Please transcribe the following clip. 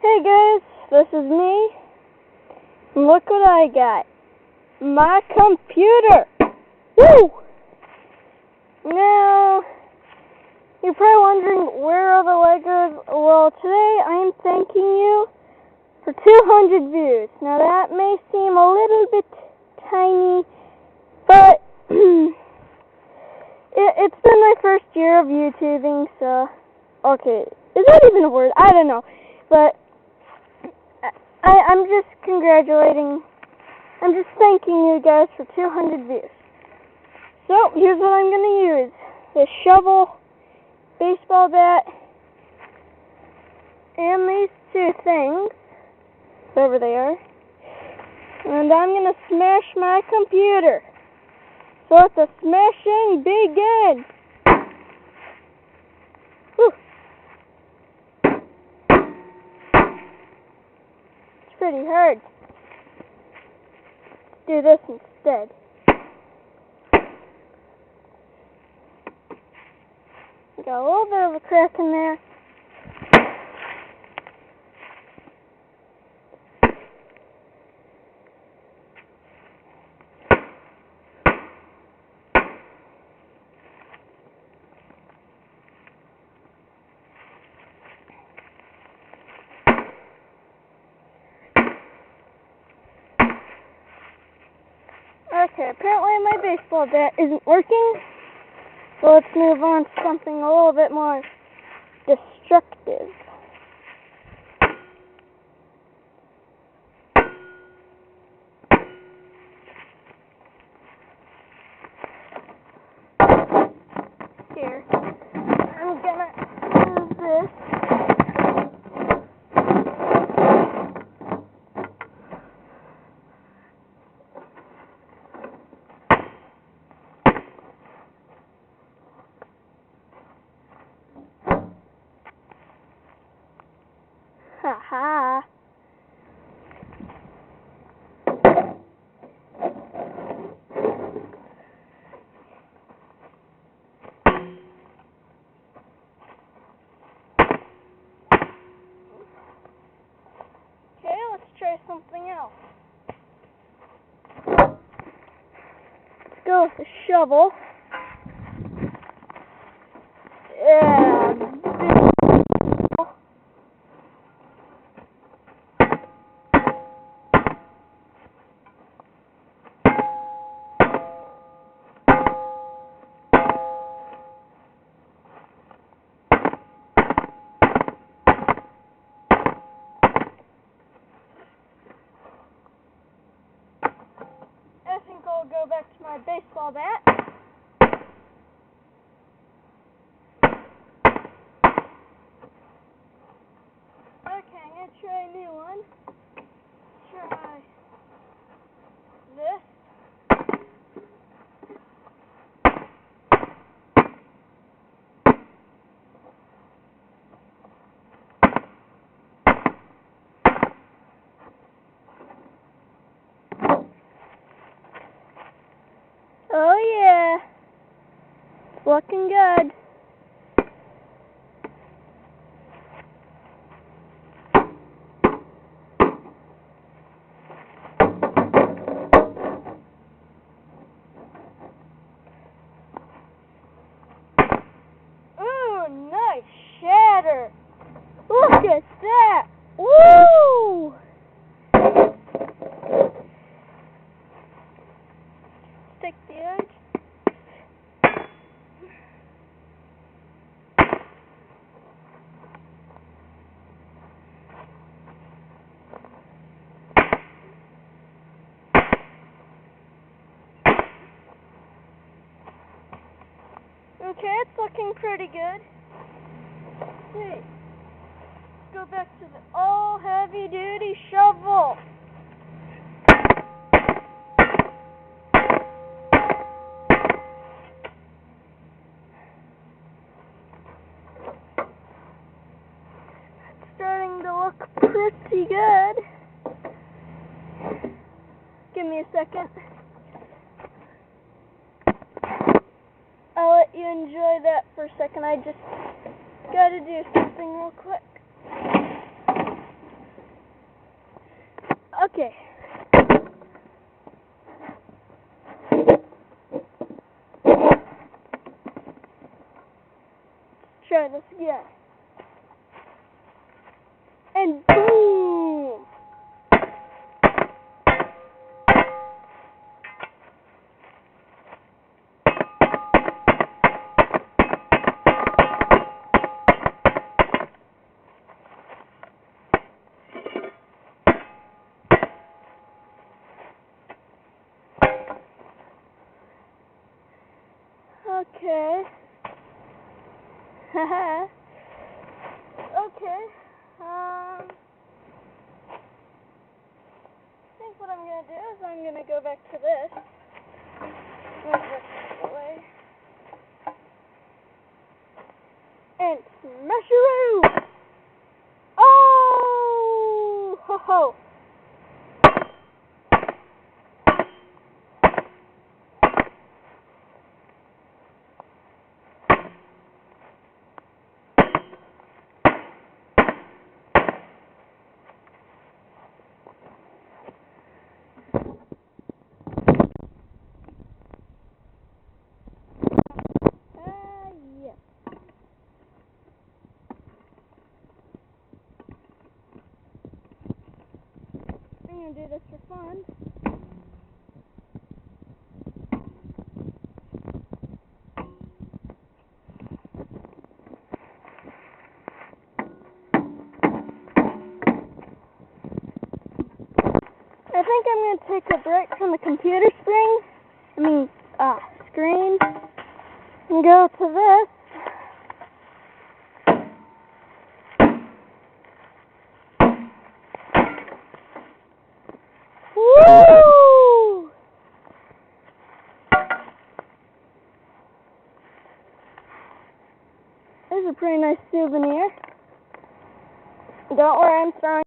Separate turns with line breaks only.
Hey guys, this is me. Look what I got. My computer. Woo! Now, you're probably wondering where are the Legos? Well, today I am thanking you for 200 views. Now that may seem a little bit tiny, but it's been my first year of YouTubing, so, okay, is that even a word? I don't know, but I'm just I'm just thanking you guys for 200 views. So, here's what I'm going to use. This shovel, baseball bat, and these two things, wherever they are. And I'm going to smash my computer. So let the smashing begin. Whew. It's pretty hard. Let's do this instead. Got a little bit of a crack in there. Okay, apparently my baseball bat isn't working, so let's move on to something a little bit more destructive. Here, I'm gonna use this. Haha. Okay, let's try something else. Let's go with the shovel. Yeah. I think I'll go back to my baseball bat. Okay, I'm going to try a new one. Try this. Oh yeah, it's looking good. Ooh, nice shatter. Look at that. Woo! Stick the edge. Okay, it's looking pretty good. Hey, let's go back to the all heavy-duty shovel. It's starting to look pretty good. Give me a second. I'll let you enjoy that for a second. I just gotta do something real quick. Okay. Try this again. And boom! Okay. Haha. Okay. I think what I'm gonna do is I'm gonna go back to this. Move this away. And smasheroo! Oh! Ho ho! Yeah. I'm gonna do this for fun. I think I'm going to take a break from the computer screen, and go to this. Woo! There's a pretty nice souvenir. Don't worry, I'm throwing